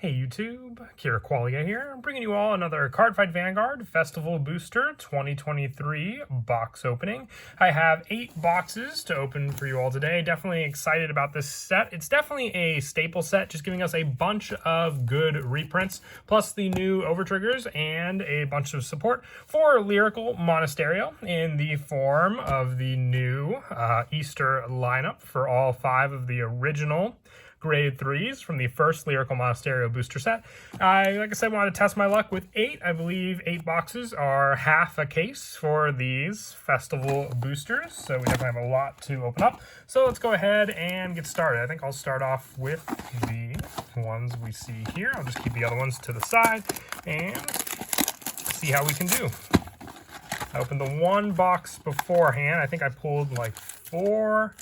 Hey YouTube, Kira Qualia here. I'm bringing you all another Cardfight Vanguard Festival Booster 2023 box opening. I have 8 boxes to open for you all today. Definitely excited about this set. It's definitely a staple set, just giving us a bunch of good reprints, plus the new overtriggers and a bunch of support for Lyrical Monasterio in the form of the new Easter lineup for all 5 of the original grade 3s from the first Lyrical Monasterio booster set. Like I said, wanted to test my luck with 8. I believe 8 boxes are half a case for these festival boosters, so we definitely have a lot to open up. So let's go ahead and get started. I think I'll start off with the ones we see here. I'll just keep the other ones to the side and see how we can do. I opened the one box beforehand. I think I pulled like 4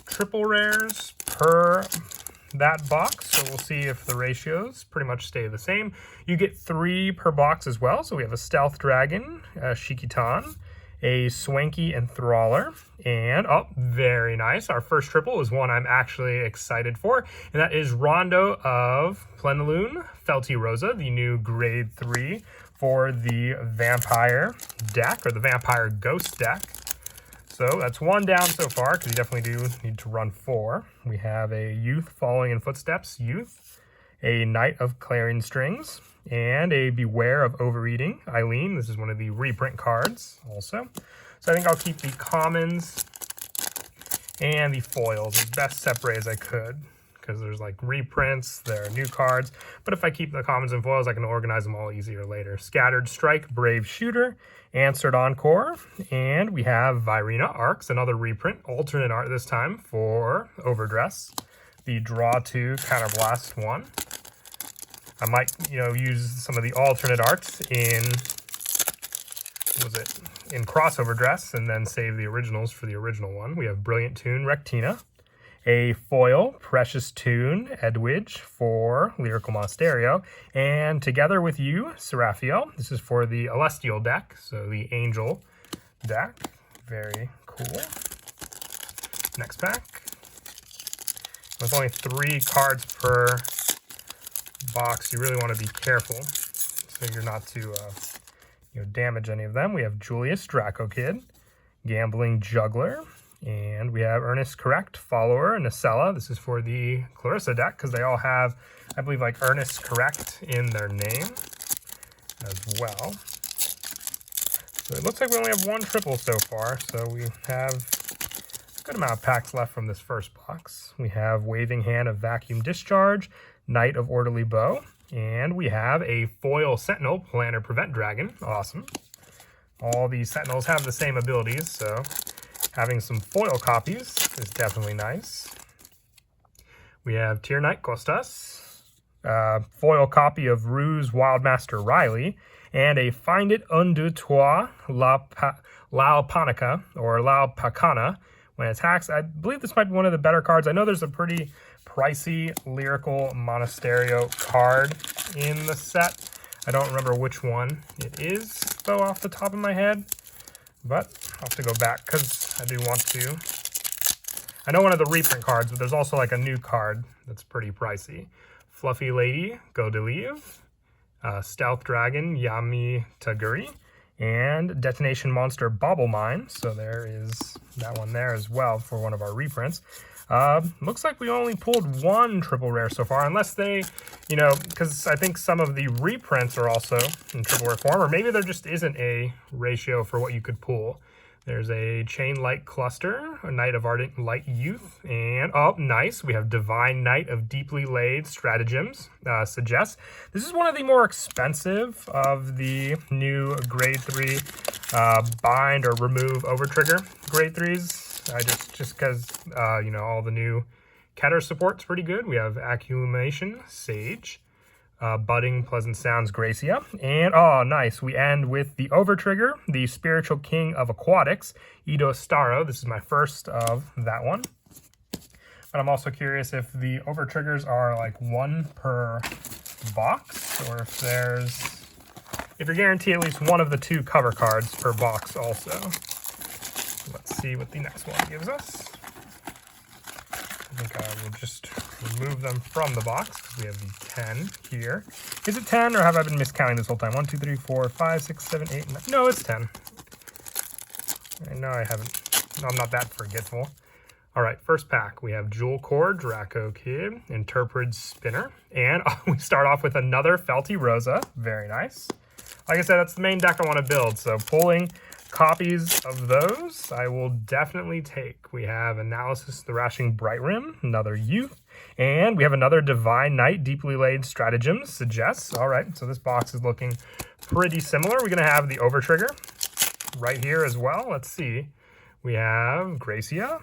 triple rares per that box, so we'll see if the ratios pretty much stay the same. You get 3 per box as well, so we have a Stealth Dragon, a Shikitan, a Swanky Enthraller, and oh, very nice. Our first triple is one I'm actually excited for, and that is Rondo of Plenilune, Felty Rosa, the new grade 3 for the Vampire deck, or the Vampire Ghost deck. So that's 1 down so far, because you definitely do need to run 4. We have a Youth Following in Footsteps, Youth, a Knight of Clarion Strings, and a Beware of Overeating, Eileen. This is one of the reprint cards also. So I think I'll keep the commons and the foils as best separate as I could, because there's like reprints, there are new cards, but if I keep the commons and foils, I can organize them all easier later. Scattered Strike, Brave Shooter, Answered Encore, and we have Virina Arcs, another reprint, alternate art this time for Overdress, the Draw 2 Counterblast one. I might, use some of the alternate arts in, in Crossover Dress, and then save the originals for the original one. We have Brilliant Tune, Rectina, a foil, Precious Tune, Edwidge for Lyrical Monasterio, and Together With You, Seraphiel. This is for the Celestial deck, so the Angel deck. Very cool. Next pack. With only 3 cards per box, you really want to be careful so you're not to damage any of them. We have Julius Draco Kid, Gambling Juggler, and we have Ernest Correct, Follower, Nacella. This is for the Clarissa deck, because they all have, I believe, like Ernest Correct in their name as well. So it looks like we only have 1 triple so far, so we have a good amount of packs left from this first box. We have Waving Hand of Vacuum Discharge, Knight of Orderly Bow, and we have a foil Sentinel, Planner Prevent Dragon. Awesome. All these Sentinels have the same abilities, so having some foil copies is definitely nice. We have Tier Knight Costas, foil copy of Ruse Wildmaster Riley, and a Find It Un Deux Trois Laopanica, or Laopacana. When it attacks, I believe this might be one of the better cards. I know there's a pretty pricey Lyrical Monasterio card in the set. I don't remember which one it is, though, off the top of my head. But I'll have to go back, because I do want to. I know one of the reprint cards, but there's also like a new card that's pretty pricey. Fluffy Lady, Godelieve, Stealth Dragon, Yami Taguri, and Detonation Monster Bauble Mine. So there is that one there as well for one of our reprints. Looks like we only pulled 1 triple rare so far, unless they, because I think some of the reprints are also in triple rare form, or maybe there just isn't a ratio for what you could pull. There's a Chain Light Cluster, a Knight of Ardent Light Youth, and, oh, nice, we have Divine Knight of Deeply Laid Stratagems, Suggest. This is one of the more expensive of the new grade 3 bind or remove overtrigger grade 3s. Just because, all the new Keter support's pretty good. We have Accumulation, Sage, Budding, Pleasant Sounds, Gracia, and, oh, nice, we end with the Overtrigger, the Spiritual King of Aquatics, Ido Staro. This is my first of that one. But I'm also curious if the Overtriggers are like 1 per box, or if you're guaranteed at least 1 of the 2 cover cards per box also. Let's see what the next one gives us. I think I will just remove them from the box because we have the 10 here. Is it 10 or have I been miscounting this whole time? 1, 2, 3, 4, 5, 6, 7, 8, 9. No, it's 10. I know I haven't. No, I'm not that forgetful. All right, first pack. We have Jewel Core, Draco Kid, Interpret Spinner, and we start off with another Felty Rosa. Very nice. Like I said, that's the main deck I want to build, so pulling copies of those I will definitely take. We have Analysis Thrashing Bright Rim, another Youth, and we have another Divine Knight Deeply Laid Stratagems Suggests. All right, so this box is looking pretty similar. We're going to have the Overtrigger right here as well. Let's see. We have Gracia,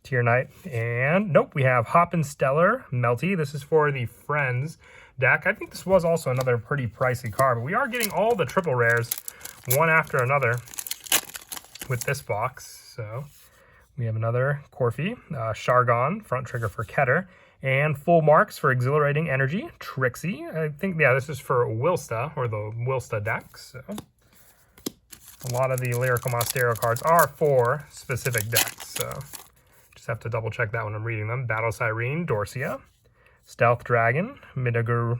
Tier Knight, and nope, we have Hoppin' Stellar Melty. This is for the Friends deck. I think this was also another pretty pricey card, but we are getting all the triple rares one after another with this box. So we have another Corfi, Shargon, front trigger for Keter, and full marks for Exhilarating Energy, Trixie. I think, yeah, this is for Wilsta, or the Wilsta deck. So a lot of the Lyrical Monstero cards are for specific decks. So just have to double check that when I'm reading them. Battle Siren, Dorsia, Stealth Dragon, Midaragumo,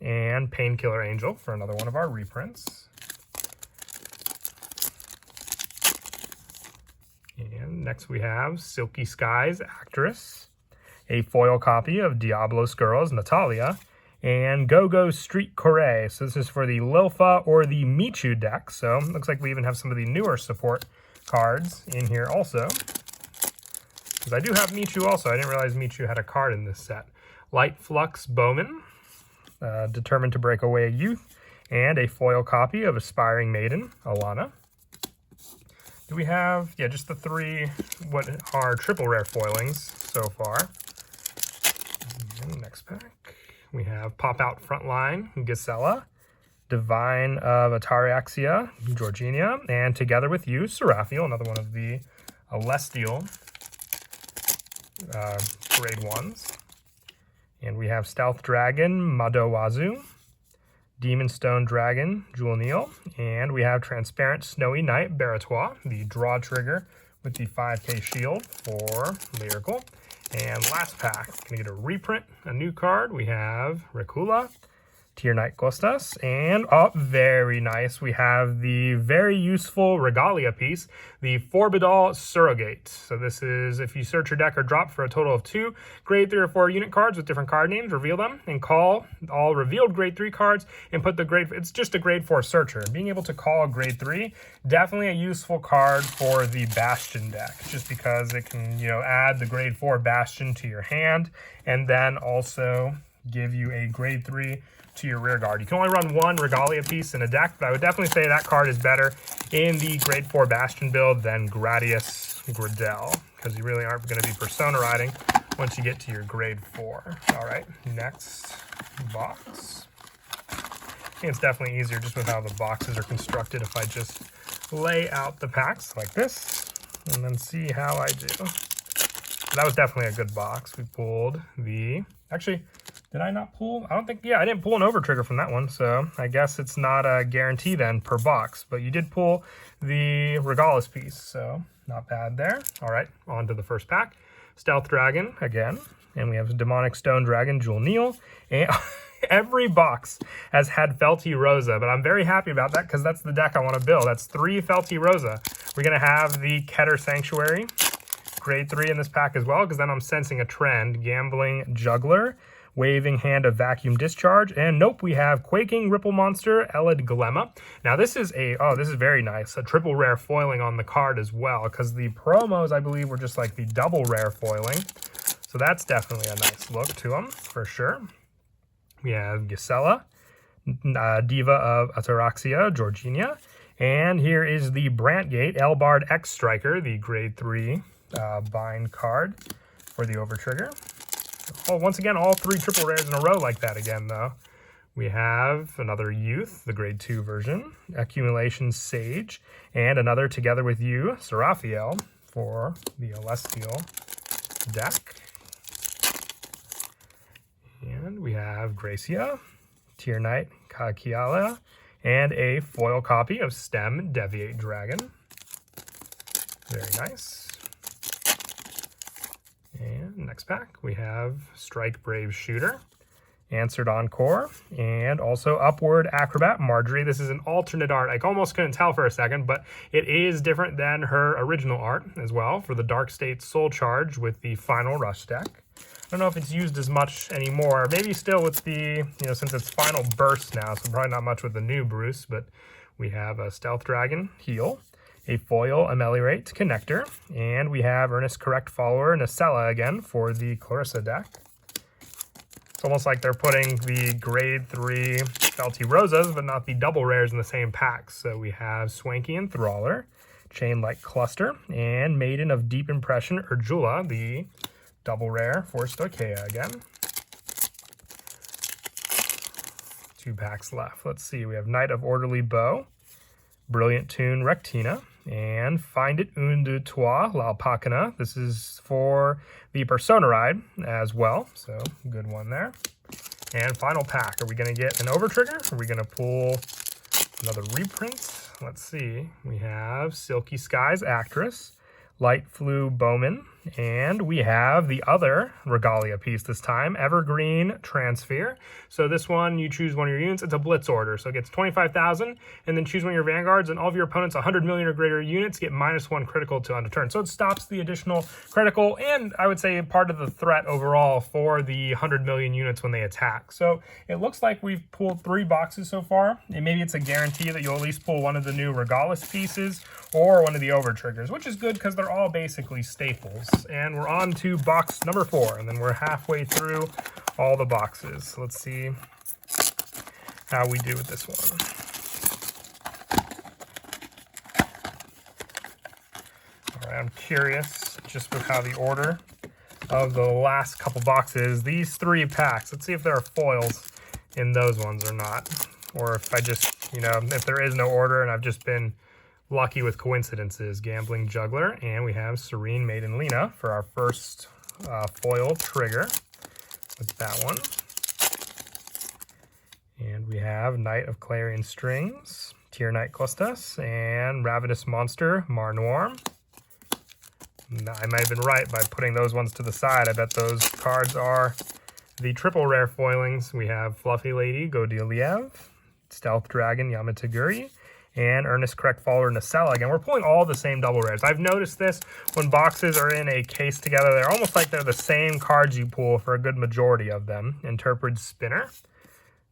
and Painkiller Angel for another one of our reprints. And next we have Silky Skies Actress, a foil copy of Diablo Skirls Natalia, and Go-Go Street Corée. So this is for the Lilfa or the Michu deck. So it looks like we even have some of the newer support cards in here also. Because I do have Michu also. I didn't realize Michu had a card in this set. Light Flux Bowman, Determined to Break Away Youth, and a foil copy of Aspiring Maiden, Alana. Do we have, yeah, just the three, what are triple rare foilings so far. And next pack, we have Pop Out Frontline, Gisela, Divine of Ataraxia, Georgina, and Together With You, Seraphiel, another one of the Celestial grade 1s. And we have Stealth Dragon, Madowazu, Demon Stone Dragon, Jewel Neal, and we have Transparent Snowy Knight, Baratois, the draw trigger with the 5k shield for Lyrical. And last pack, gonna get a reprint, a new card. We have Recula, Tier Knight Costas, and oh, very nice. We have the very useful Regalia piece, the Forbidal Surrogate. So this is if you search your deck or drop for a total of 2 grade 3 or 4 unit cards with different card names, reveal them and call all revealed grade 3 cards and put the grade, it's just a grade 4 searcher. Being able to call a grade 3, definitely a useful card for the Bastion deck, just because it can, you know, add the grade 4 Bastion to your hand and then also give you a grade 3 to your rear guard. You can only run 1 Regalia piece in a deck, but I would definitely say that card is better in the grade 4 Bastion build than Gradius Gradel, because you really aren't going to be Persona riding once you get to your grade 4. All right, next box. I think it's definitely easier just with how the boxes are constructed if I just lay out the packs like this and then see how I do. That was definitely a good box. We pulled the, actually, did I not pull? I don't think, yeah, I didn't pull an Overtrigger from that one, so I guess it's not a guarantee then per box, but you did pull the Regalis piece, so not bad there. All right, on to the first pack. Stealth Dragon again, and we have Demonic Stone Dragon, Jewel Neal, and every box has had Felty Rosa, but I'm very happy about that because that's the deck I want to build. That's 3 Felty Rosa. We're going to have the Keter Sanctuary, grade 3 in this pack as well, because then I'm sensing a trend. Gambling Juggler, Waving Hand of Vacuum Discharge, and nope, we have Quaking Ripple Monster, Elid Glemma. Now this is a, oh, this is very nice, a triple rare foiling on the card as well, because the promos, I believe, were just like the double rare foiling. So that's definitely a nice look to them, for sure. We have Gisela, Diva of Ataraxia, Georgina, and here is the Brantgate, Elbard X Striker, the grade 3 bind card for the Overtrigger. Oh, once again, all 3 triple rares in a row like that again, though. We have another Youth, the grade 2 version, Accumulation Sage, and another Together With You, Seraphiel, for the Celestial deck. And we have Gracia, Tier Knight Kakiala, and a foil copy of Stem Deviate Dragon. Very nice. And next pack, we have Strike Brave Shooter, Answered Encore, and also Upward Acrobat Marjorie. This is an alternate art. I almost couldn't tell for a second, but it is different than her original art as well for the Dark State Soul Charge with the Final Rush deck. I don't know if it's used as much anymore. Maybe still with the, since it's Final Burst now, so probably not much with the new Bruce, but we have a Stealth Dragon Heal, a Foil Ameliorate Connector, and we have Earnest Correct Follower Nacella again for the Clarissa deck. It's almost like they're putting the grade 3 Felty Rosas, but not the double rares in the same packs. So we have Swanky Enthraller, Chain-Like Cluster, and Maiden of Deep Impression Urjula, the double rare for Stoicheia again. 2 packs left. Let's see, we have Knight of Orderly Bow, Brilliant Tune Rectina, and Find It Un de Toi, L'Alpacana. This is for the Persona Ride as well, so good one there. And final pack, are we going to get an Overtrigger? Are we going to pull another reprint? Let's see, we have Silky Skies Actress, Light Flu Bowman, and we have the other Regalia piece this time, Evergreen Transfer. So this one, you choose one of your units. It's a blitz order, so it gets 25,000, and then choose one of your vanguards, and all of your opponents 100 million or greater units get -1 critical to end of turn. So it stops the additional critical, and I would say part of the threat overall for the 100 million units when they attack. So it looks like we've pulled 3 boxes so far, and maybe it's a guarantee that you'll at least pull one of the new Regalis pieces or one of the Overtriggers, which is good because they're all basically staples. And we're on to box number 4, and then we're halfway through all the boxes. Let's see how we do with this one. All right, I'm curious just with how the order of the last couple boxes, these 3 packs, let's see if there are foils in those ones or not, or if I just, if there is no order and I've just been lucky with coincidences. Gambling Juggler, and we have Serene Maiden Lena for our first foil trigger with that one. And we have Knight of Clarion Strings, Tier Knight Costas, and Ravenous Monster Mar Noir. I might have been right by putting those ones to the side. I bet those cards are the triple rare foilings. We have Fluffy Lady Godiliev, Stealth Dragon Yamataguri, and Earnest Correct Follower Nacella. Again, we're pulling all the same double rares. I've noticed this when boxes are in a case together. They're almost like they're the same cards you pull for a good majority of them. Interpret Spinner,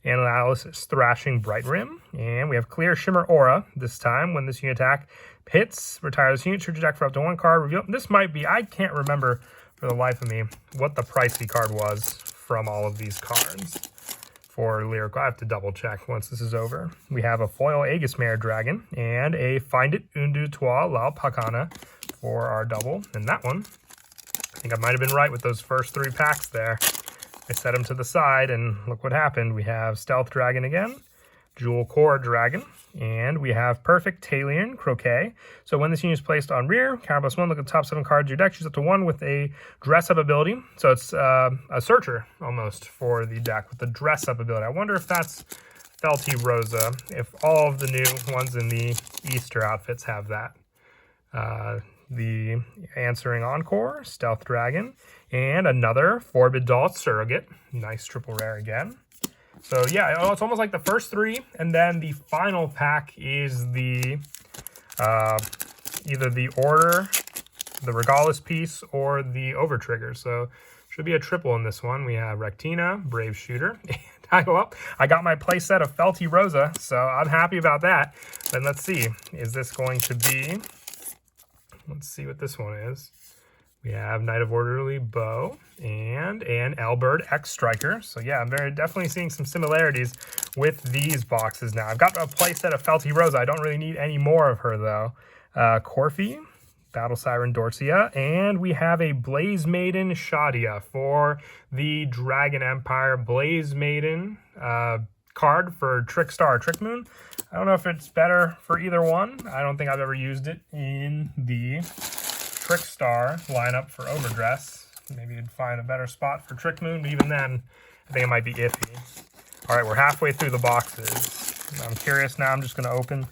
Analysis Thrashing Bright Rim, and we have Clear Shimmer Aura this time. When this unit attack hits, retire this unit, search your deck for up to 1 card, reveal. This might be, I can't remember for the life of me what the pricey card was from all of these cards. For Lyrical, I have to double check once this is over. We have a foil Aegismere Dragon and a Find It Un de Toi L'Alpacana for our double. And that one, I think I might have been right with those first 3 packs there. I set them to the side and look what happened. We have Stealth Dragon again, Jewel Core Dragon, and we have Perfect Talion Croquet. So when this unit is placed on rear, counter +1, look at the top 7 cards of your deck, choose up to 1 with a dress up ability. So it's a searcher almost for the deck with the dress up ability. I wonder if that's Felty Rosa, if all of the new ones in the Easter outfits have that. The Answering Encore, Stealth Dragon, and another Forbidalt Surrogate. Nice triple rare again. So yeah, it's almost like the first 3, and then the final pack is the either the Order, the Regalis piece, or the Overtrigger. So should be a triple in this one. We have Rectina, Brave Shooter, and I got my playset of Felty Rosa, so I'm happy about that. Then let's see, is this going to be? Let's see what this one is. We have Knight of Orderly Bow and an Elbird X Striker. So yeah, I'm definitely seeing some similarities with these boxes now. I've got a playset of Felty Rosa. I don't really need any more of her though. Corfi, Battle Siren Dorcia, and we have a Blaze Maiden Shadia for the Dragon Empire. Blaze Maiden card for Trickstar or Trick Moon. I don't know if it's better for either one. I don't think I've ever used it in the Trickstar lineup for Overdress. Maybe you'd find a better spot for Trick Moon, but even then, I think it might be iffy. All right, we're halfway through the boxes. I'm curious now. I'm just going to open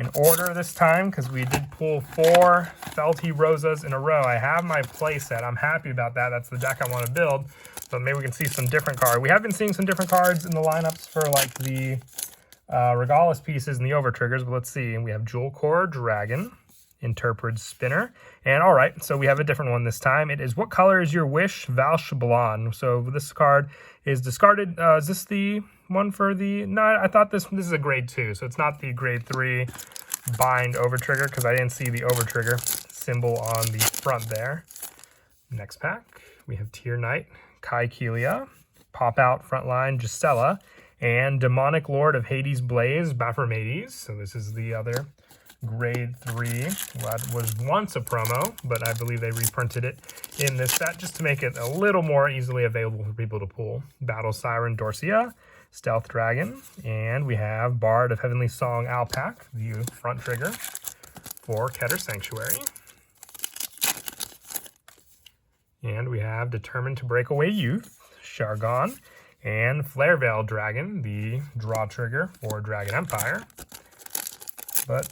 in order this time because we did pull 4 Felty Rosas in a row. I have my play set. I'm happy about that. That's the deck I want to build. So maybe we can see some different cards. We have been seeing some different cards in the lineups for like the Regalis pieces and the over triggers, but let's see. We have Jewel Core Dragon, Interpret Spinner, and all right, so we have a different one this time. It is What Color Is Your Wish? Valsh Blanc. So this card is discarded. Is this the one for the... No, I thought this is a grade 2, so it's not the grade 3 bind over trigger because I didn't see the over trigger symbol on the front there. Next pack, we have Tier Knight, Kai Kelia, Pop Out Frontline Gisela, and Demonic Lord of Hades Blaze, Baphomet. So this is the other grade 3. That was once a promo, but I believe they reprinted it in this set just to make it a little more easily available for people to pull. Battle Siren Dorcia, Stealth Dragon, and we have Bard of Heavenly Song Alpac, the front trigger for Keter Sanctuary. And we have Determined to Break Away Youth, Shargon, and Flare Veil Dragon, the draw trigger for Dragon Empire. But,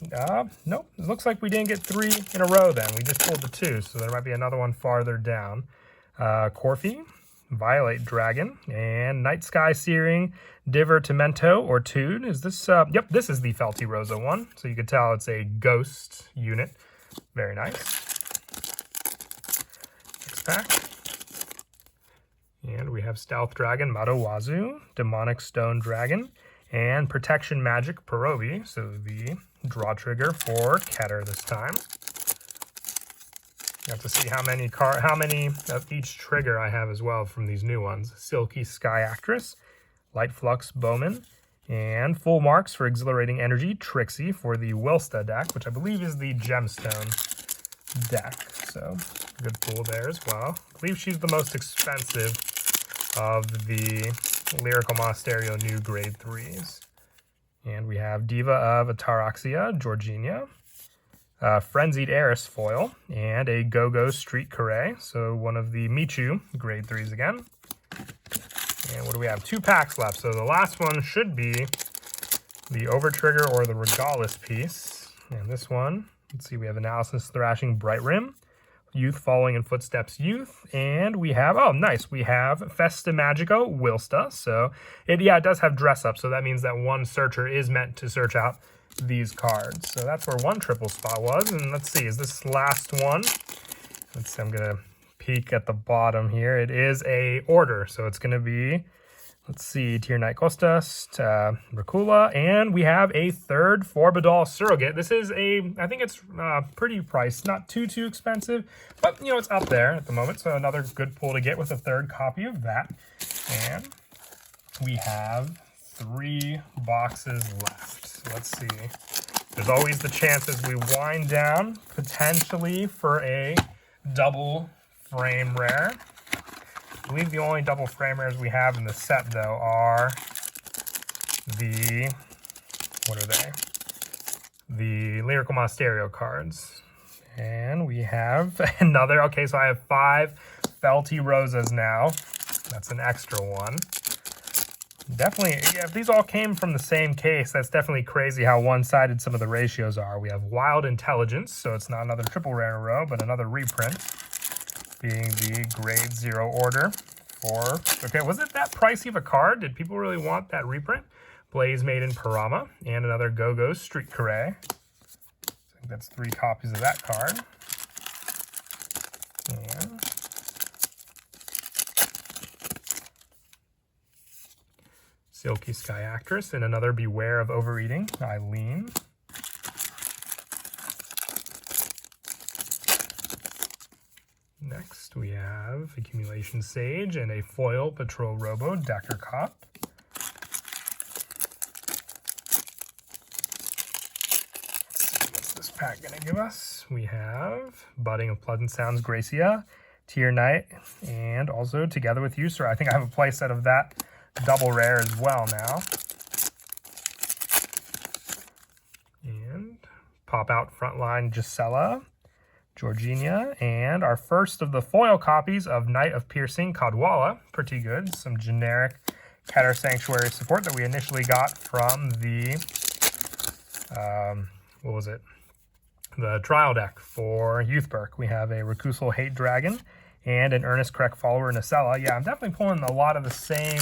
nope, it looks like we didn't get 3 in a row then. We just pulled the 2, so there might be another one farther down. Corfi, Violet Dragon, and Night Sky Searing, Divertimento or Tude. Is this, yep, this is the Felty Rosa one. So you can tell it's a ghost unit. Very nice. Next pack. And we have Stealth Dragon, Madawazu, Demonic Stone Dragon, and Protection Magic Perobi. So the draw trigger for Keter this time. You have to see how many of each trigger I have as well from these new ones. Silky Sky Actress, Light Flux Bowman, and full marks for Exhilarating Energy, Trixie for the Wilsta deck, which I believe is the Gemstone deck. So good pull there as well. I believe she's the most expensive of the Lyrical Monasterio new grade 3s. And we have Diva of Ataraxia, Georgina, Frenzied Heiress foil, and a Go-Go Street Carré. So one of the Michu grade 3s again. And what do we have? 2 packs left. So the last one should be the Over Trigger or the Regalis piece. And this one, let's see, we have Analysis Thrashing Bright Rim, Youth Following in Footsteps Youth, and we have, oh nice, we have Festa Magico Wilsta. So it does have dress up, so that means that one searcher is meant to search out these cards. So that's where one triple spot was. And let's see, is this last one? Let's see, I'm gonna peek at the bottom here. It is a order, so it's gonna be, let's see, Tier Knight Costas, Racula, and we have a third Forbidal Surrogate. This is I think it's pretty priced, not too expensive, but you know, it's up there at the moment, so another good pull to get with a third copy of that. And we have 3 boxes left. So let's see. There's always the chance as we wind down, potentially for a double frame rare. I believe the only double frame rares we have in the set, though, are the, what are they? The Lyrical Monasterio cards. And we have another, okay, so I have 5 Felty Rosas now. That's an extra one. Definitely, yeah, if these all came from the same case, that's definitely crazy how one-sided some of the ratios are. We have Wild Intelligence, so it's not another triple rare in a row, but another reprint, being the grade 0 order for, okay, was it that pricey of a card? Did people really want that reprint? Blaze Maiden Parama, and another Go-Go Street Carré. I think that's 3 copies of that card. And Silky Sky Actress, and another Beware of Overeating, Eileen. Next, we have Accumulation Sage and a foil Patrol Robo Decker Cop. Let's see, what's this pack going to give us? We have Budding of Pleasant Sounds Gracia, Tier Knight, and also Together with You, Sir. I think I have a play set of that double rare as well now. And Pop Out Frontline Gisela, Georgina, and our first of the foil copies of Knight of Piercing Cadwalla. Pretty good. Some generic Keter Sanctuary support that we initially got from the what was it? The trial deck for Youthberg. We have a Recusal Hate Dragon and an Earnest Correct Follower Nacella. Yeah, I'm definitely pulling a lot of the same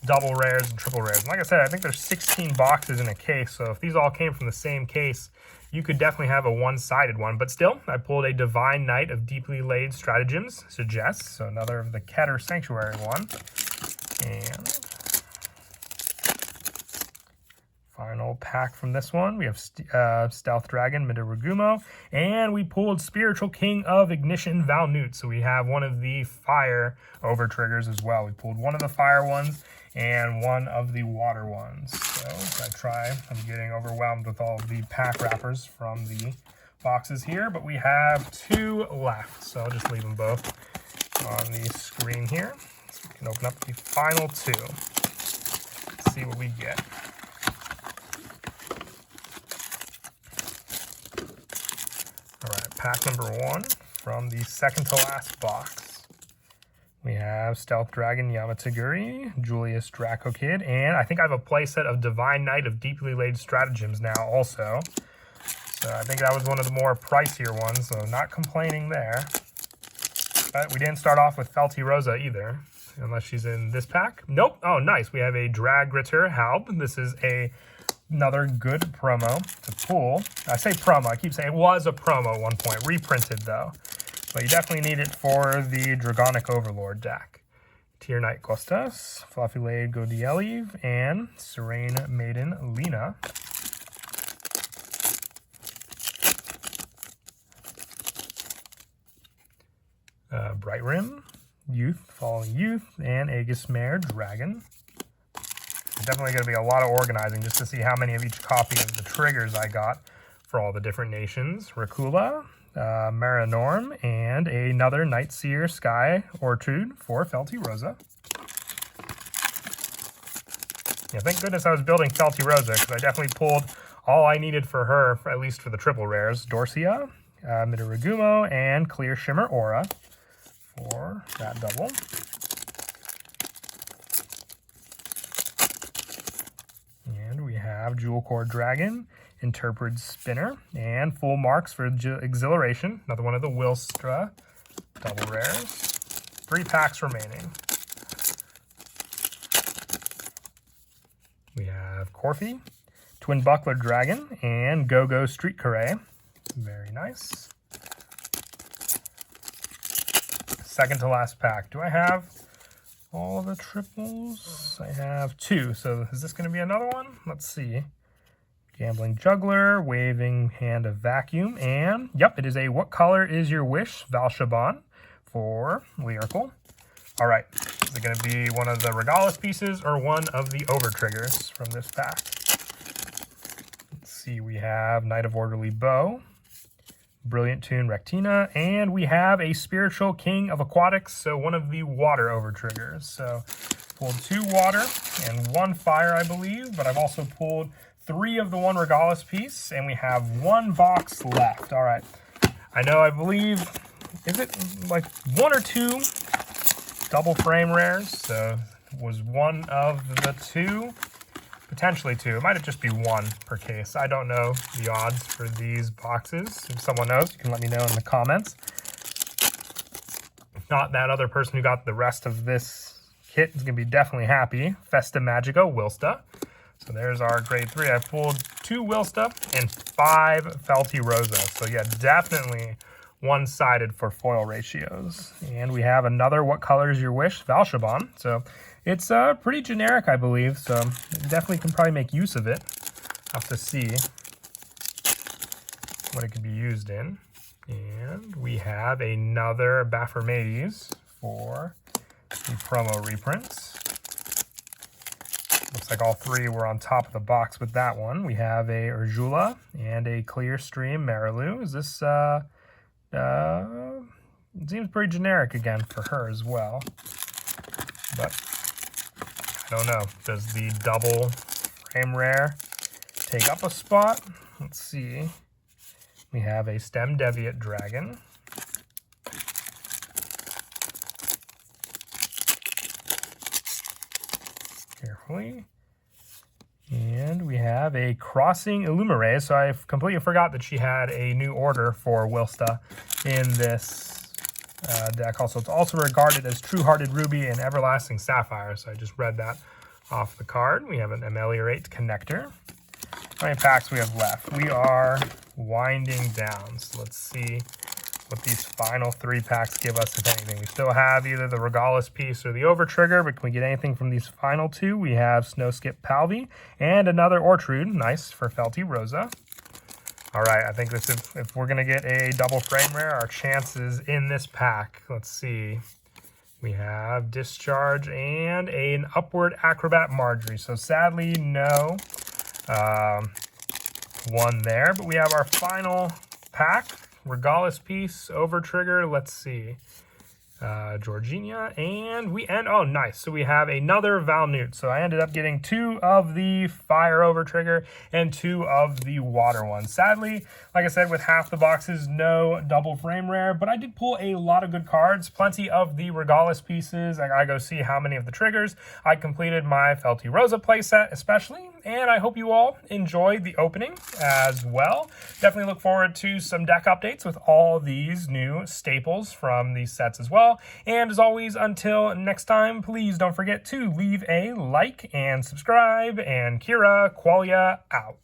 double rares and triple rares. And like I said, I think there's 16 boxes in a case, so if these all came from the same case, you could definitely have a one-sided one. But still, I pulled a Divine Knight of Deeply Laid Stratagems, Suggests, so another of the Keter Sanctuary one. And final pack from this one, we have Stealth Dragon, Midorigamu, and we pulled Spiritual King of Ignition, Valnute. So we have one of the fire over triggers as well. We pulled one of the fire ones and one of the water ones. So I'm getting overwhelmed with all of the pack wrappers from the boxes here, but we have 2 left. So I'll just leave them both on the screen here. So we can open up the final 2. Let's see what we get. Pack number 1 from the second to last box. We have Stealth Dragon Yamataguri, Julius Draco Kid, and I think I have a playset of Divine Knight of Deeply Laid Stratagems now also. So I think that was one of the more pricier ones, so not complaining there. But we didn't start off with Felty Rosa either, unless she's in this pack. Nope. Oh, nice. We have a Dragritter Halb. This is another good promo to pull. I say promo, I keep saying it was a promo at one point, reprinted though. But you definitely need it for the Dragonic Overlord deck. Tier Knight Costas, Fluffy Lade Godieliv, and Serene Maiden Lena. Bright Rim, Youth, Falling Youth, and Aegis Mare Dragon. Definitely going to be a lot of organizing just to see how many of each copy of the triggers I got for all the different nations. Rakula, Marinorm, and another Nightseer Sky Ortude for Felty Rosa. Yeah, thank goodness I was building Felty Rosa because I definitely pulled all I needed for her, at least for the triple rares. Dorsia, Midorigamu, and Clear Shimmer Aura for that double. Have Jewel Core Dragon, Interpreted Spinner, and full marks for Exhilaration. Another one of the Wilstra double rares. 3 packs remaining. We have Corfi, Twin Buckler Dragon, and Go-Go Street Caray. Very nice. Second to last pack. Do I have all the triples? I have 2. So is this going to be another one? Let's see. Gambling Juggler, Waving Hand of Vacuum, and yep, it is a What Color Is Your Wish Valshaban for Lyrical. All right, is it going to be one of the Regalis pieces or one of the over triggers from this pack? Let's see, we have Knight of Orderly Bow, Brilliant Tune Rectina, and we have a Spiritual King of Aquatics, so one of the water over triggers. So pulled 2 water and 1 fire, I believe, but I've also pulled 3 of the 1 Regalis piece, and we have 1 box left. All right, I believe, is it like 1 or 2 double frame rares? So it was one of the 2. Potentially 2. It might have just be 1 per case. I don't know the odds for these boxes. If someone knows, you can let me know in the comments. If not, that other person who got the rest of this kit is going to be definitely happy. Festa Magica Wilsta. So there's our grade 3. I pulled 2 Wilsta and 5 Felty Rosa. So yeah, definitely one-sided for foil ratios. And we have another What Color Is Your Wish Valshaban. So it's pretty generic, I believe, so definitely can probably make use of it. I'll have to see what it could be used in. And we have another Baphometes for the promo reprints. Looks like all 3 were on top of the box with that one. We have a Urjula and a Clear Stream Marilu. Is this, it seems pretty generic again for her as well. But I don't know. Does the double frame rare take up a spot? Let's see. We have a Stem Deviate Dragon. Carefully. And we have a Crossing Illumere. So I completely forgot that she had a new order for Wilsta in this deck. Also, it's also regarded as True Hearted Ruby and Everlasting Sapphire. So I just read that off the card. We have an Ameliorate Connector. How many packs we have left? We are winding down. So let's see what these final 3 packs give us, if anything. We still have either the Regalis piece or the Overtrigger, but can we get anything from these final 2? We have Snowskip Palvi and another Ortrude. Nice for Felty Rosa. All right, I think this is, if we're going to get a double frame rare, our chances in this pack. Let's see. We have Discharge and an Upward Acrobat Marjorie. So sadly, no one there, but we have our final pack. Regalis piece, Overtrigger, let's see. Georgina, and we end, oh nice, so we have another Valnute. So I ended up getting 2 of the Fire Overtrigger and 2 of the Water ones. Sadly, like I said, with half the boxes, no double frame rare, but I did pull a lot of good cards, plenty of the Regalis pieces. I gotta go see how many of the triggers. I completed my Felty Rosa playset especially, and I hope you all enjoyed the opening as well. Definitely look forward to some deck updates with all these new staples from these sets as well. And as always, until next time, please don't forget to leave a like and subscribe. And Kira Qualia out.